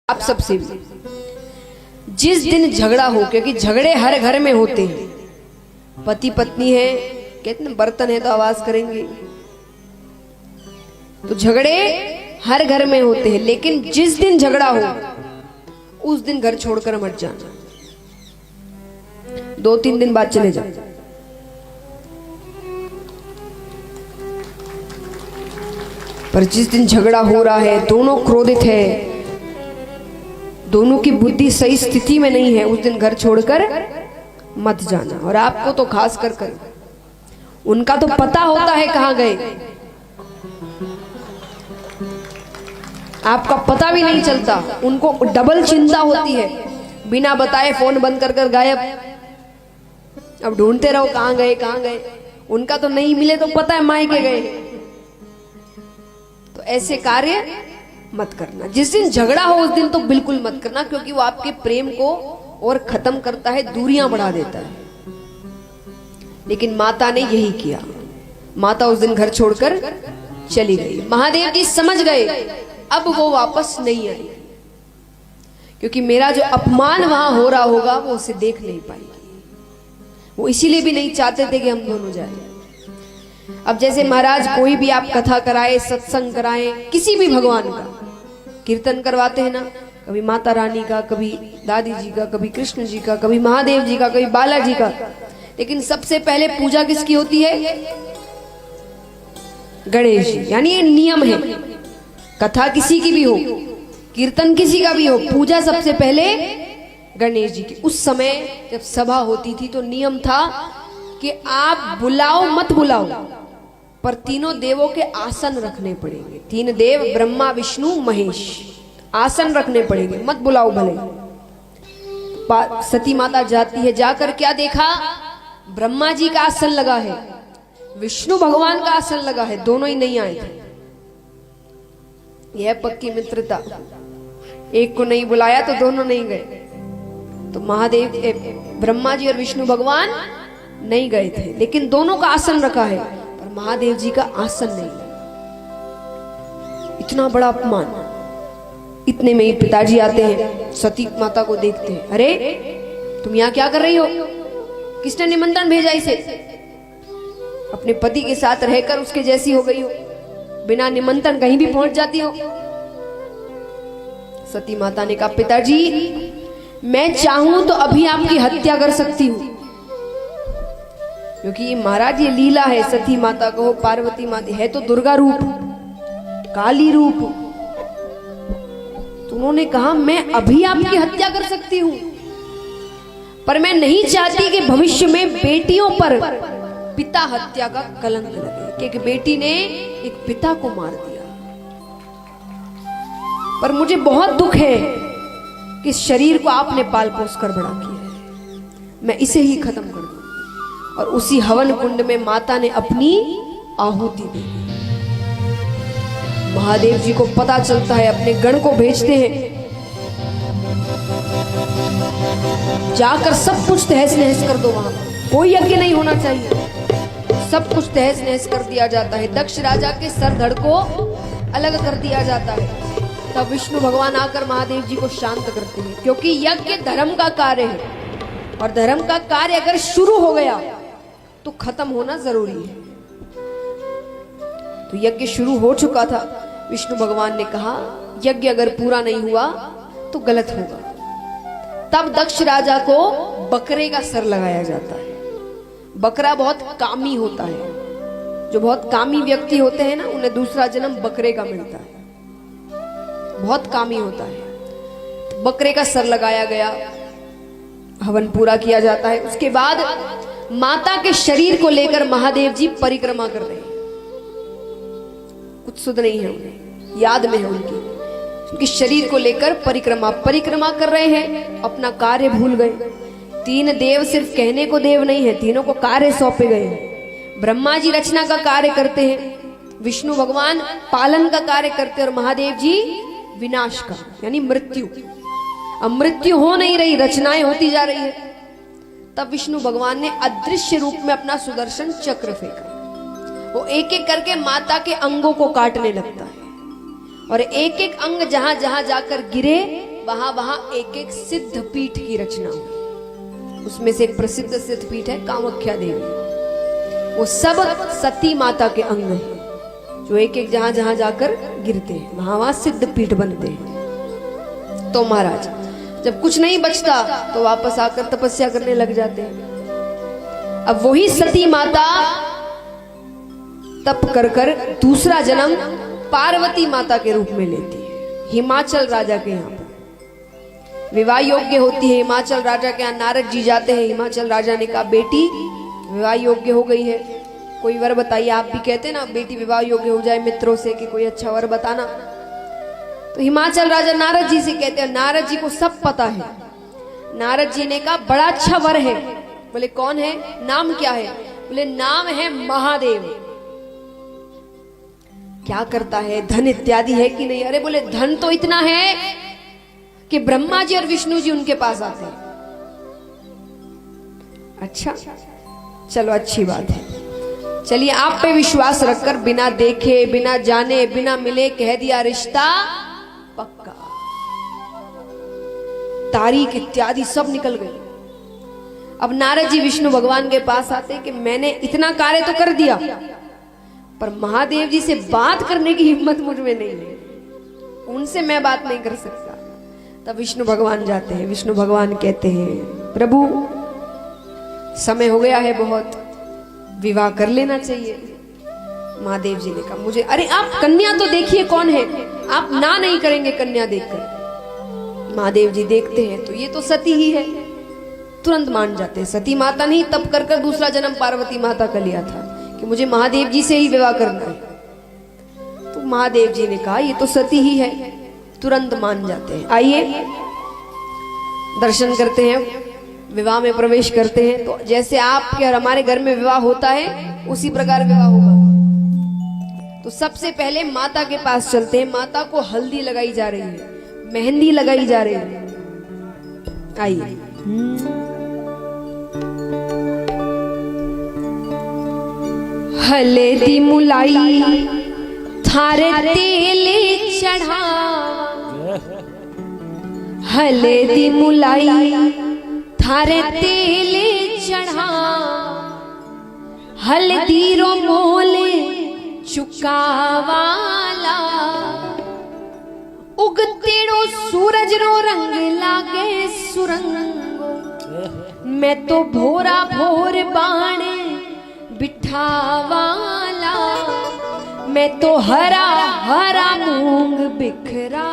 आप सबसे भी जिस दिन झगड़ा हो, क्योंकि झगड़े हर घर में होते हैं, पति पत्नी है, कहते हैं बर्तन है तो आवाज करेंगे, तो झगड़े हर घर में होते हैं। लेकिन जिस दिन झगड़ा हो उस दिन घर छोड़कर मत जाना, 2-3 दिन बाद चले जाओ। पर जिस दिन झगड़ा हो रहा है, दोनों क्रोधित है, दोनों की बुद्धि सही स्थिति में नहीं है, उस दिन घर छोड़कर मत जाना। और आपको तो खास कर उनका तो पता होता है कहां गए, आपका पता भी नहीं चलता। उनको डबल चिंता होती है, बिना बताए फोन बंद कर गायब। अब ढूंढते रहो कहां गए कहां गए। उनका तो नहीं मिले तो पता है मायके गए। तो ऐसे कार्य मत करना। जिस दिन झगड़ा हो उस दिन तो बिल्कुल मत करना, क्योंकि वो आपके प्रेम को और खत्म करता है, दूरियां बढ़ा देता है। लेकिन माता ने यही किया, माता उस दिन घर छोड़कर चली गई। महादेव जी समझ गए अब वो वापस नहीं आई, क्योंकि मेरा जो अपमान वहां हो रहा होगा वो उसे देख नहीं पाएगी। वो इसीलिए भी नहीं चाहते थे कि हम दोनों जाए। अब जैसे महाराज कोई भी आप कथा कराए, सत्संग कराए, किसी भी भगवान का कीर्तन करवाते हैं ना, कभी माता रानी का, कभी दादी जी का, कभी कृष्ण जी का, कभी महादेव जी का, कभी बालाजी का, लेकिन सबसे पहले पूजा किसकी होती है? गणेश जी। यानी ये नियम है, कथा किसी की भी हो, कीर्तन किसी का भी हो, पूजा सबसे पहले गणेश जी की। उस समय जब सभा होती थी तो नियम था कि आप बुलाओ मत बुलाओ, पर तीनों देवों के आसन रखने पड़ेंगे। 3 देव ब्रह्मा विष्णु महेश, आसन रखने पड़ेंगे, मत बुलाओ भले। सती माता जाती है, जाकर क्या देखा? ब्रह्मा जी का आसन लगा है, विष्णु भगवान का आसन लगा है, दोनों ही नहीं आए थे। यह पक्की मित्रता। एक को नहीं बुलाया तो दोनों नहीं गए। तो महादेव ब्रह्मा जी और विष्णु भगवान नहीं गए थे, लेकिन दोनों का आसन रखा है, पर महादेव जी का आसन नहीं। इतना बड़ा अपमान। इतने में ही पिताजी आते हैं, सती माता को देखते हैं। अरे तुम यहाँ क्या कर रही हो? किसने निमंत्रण भेजा इसे? अपने पति के साथ रहकर उसके जैसी हो गई हो, बिना निमंत्रण कहीं भी पहुंच जाती हो। सती माता ने कहा, पिताजी मैं चाहूं तो अभी आपकी हत्या कर सकती हूं, क्योंकि ये महाराज ये लीला है। सती माता को, पार्वती माता है तो दुर्गा रूप, काली रूप। तो उन्होंने कहा मैं अभी आपकी हत्या कर सकती हूं, पर मैं नहीं चाहती कि भविष्य में बेटियों पर पिता हत्या का कलंक लगे, कि एक बेटी ने एक पिता को मार दिया। पर मुझे बहुत दुख है कि इस शरीर को आपने पाल पोस कर बड़ा किया है, मैं इसे ही खत्म कर दूं। और उसी हवन कुंड में माता ने अपनी आहुति दी। महादेव जी को पता चलता है, अपने गण को भेजते हैं, जाकर सब कुछ तहस नहस कर दो। वहां कोई यज्ञ नहीं होना चाहिए, सब कुछ तहस नहस कर दिया जाता है। दक्ष राजा के सर धड़ को अलग कर दिया जाता है। तब विष्णु भगवान आकर महादेव जी को शांत करते हैं, क्योंकि यज्ञ धर्म का कार्य है, और धर्म का कार्य अगर शुरू हो गया तो खत्म होना जरूरी है। तो यज्ञ शुरू हो चुका था। विष्णु भगवान ने कहा यज्ञ अगर पूरा नहीं हुआ तो गलत होगा। तब दक्ष राजा को बकरे का सर लगाया जाता है। बकरा बहुत कामी होता है, जो बहुत कामी व्यक्ति होते हैं ना, उन्हें दूसरा जन्म बकरे का मिलता है, बहुत कामी होता है। बकरे का सर लगाया गया, हवन पूरा किया जाता है। उसके बाद माता के शरीर को लेकर महादेव जी परिक्रमा कर रहे हैं। कुछ सुध नहीं है उन्हें, याद में है उनकी शरीर को लेकर परिक्रमा कर रहे हैं। अपना कार्य भूल गए। 3 देव सिर्फ कहने को देव नहीं है, तीनों को कार्य सौंपे गए हैं। ब्रह्मा जी रचना का कार्य करते हैं, विष्णु भगवान पालन का कार्य करते हैं, और महादेव जी विनाश का, यानी मृत्यु। अब मृत्यु हो नहीं रही, रचनाएं होती जा रही है। तब विष्णु भगवान ने अदृश्य रूप में अपना सुदर्शन चक्र फेंका। वो एक एक करके माता के अंगों को काटने लगता है, और एक एक अंग जहां जहां जाकर गिरे वहां वहां एक एक सिद्ध पीठ की रचना हुई। उसमें से एक प्रसिद्ध सिद्ध पीठ है कामाख्या देवी। वो सब सती माता के अंग हैं, जो एक एक जहां जहां जाकर गिरते हैं, वहां वहां सिद्ध पीठ बनते हैं। तो महाराज जब कुछ नहीं बचता तो वापस आकर तपस्या करने लग जाते हैं। अब वही सती माता तप कर कर दूसरा जन्म पार्वती माता के रूप में लेती है। हिमाचल राजा के यहाँ पर विवाह योग्य होती है। हिमाचल राजा के यहाँ नारद जी जाते हैं। हिमाचल राजा ने कहा बेटी विवाह योग्य हो गई है, कोई वर बताइए। आप भी कहते ना बेटी विवाह योग्य हो जाए मित्रों से कि कोई अच्छा वर बताना। तो हिमाचल राजा नारद जी से कहते हैं, नारद जी को सब पता है। नारद जी ने कहा बड़ा अच्छा वर है। बोले कौन है, नाम क्या है? बोले नाम है महादेव। क्या करता है, धन इत्यादि है कि नहीं? अरे बोले धन तो इतना है कि ब्रह्मा जी और विष्णु जी उनके पास आते हैं। अच्छा चलो अच्छी बात है। चलिए आप पे विश्वास रखकर बिना देखे बिना जाने बिना मिले कह दिया रिश्ता पक्का। तारीख इत्यादि सब निकल गई। अब नारद जी विष्णु भगवान के पास आते कि मैंने इतना कार्य तो कर दिया, पर महादेव जी से बात करने की हिम्मत मुझ में नहीं है, उनसे मैं बात नहीं कर सकता। तब विष्णु भगवान जाते हैं। विष्णु भगवान कहते हैं प्रभु समय हो गया है बहुत, विवाह कर लेना चाहिए। महादेव जी ने कहा मुझे, अरे आप कन्या तो देखिए कौन है, आप ना नहीं करेंगे कन्या देखकर। महादेव जी देखते हैं तो ये तो सती ही है, तुरंत मान जाते हैं। सती माता नहीं तब कर कर दूसरा जन्म पार्वती माता का लिया था कि मुझे महादेव जी से ही विवाह करना है। तो महादेव जी ने कहा ये तो सती ही है, तुरंत मान जाते हैं। आइए दर्शन करते हैं, विवाह में प्रवेश करते हैं। तो जैसे आपके और हमारे घर में विवाह होता है उसी प्रकार विवाह होगा। तो सबसे पहले माता के पास चलते हैं। माता को हल्दी लगाई जा रही है, मेहंदी लगाई जा रही है। आइए हल्दी मुलाई थारे तेल चढ़ा, हल्दी मुलाई थारे तेल चढ़ा, हल्दी रो मोले चुकावाला, उगतेड़ो सूरज रो रंग लागे सुरंगो, मैं तो भोरा भोर बाणे बिठावाला, मैं तो हरा हरा मूंग बिखरा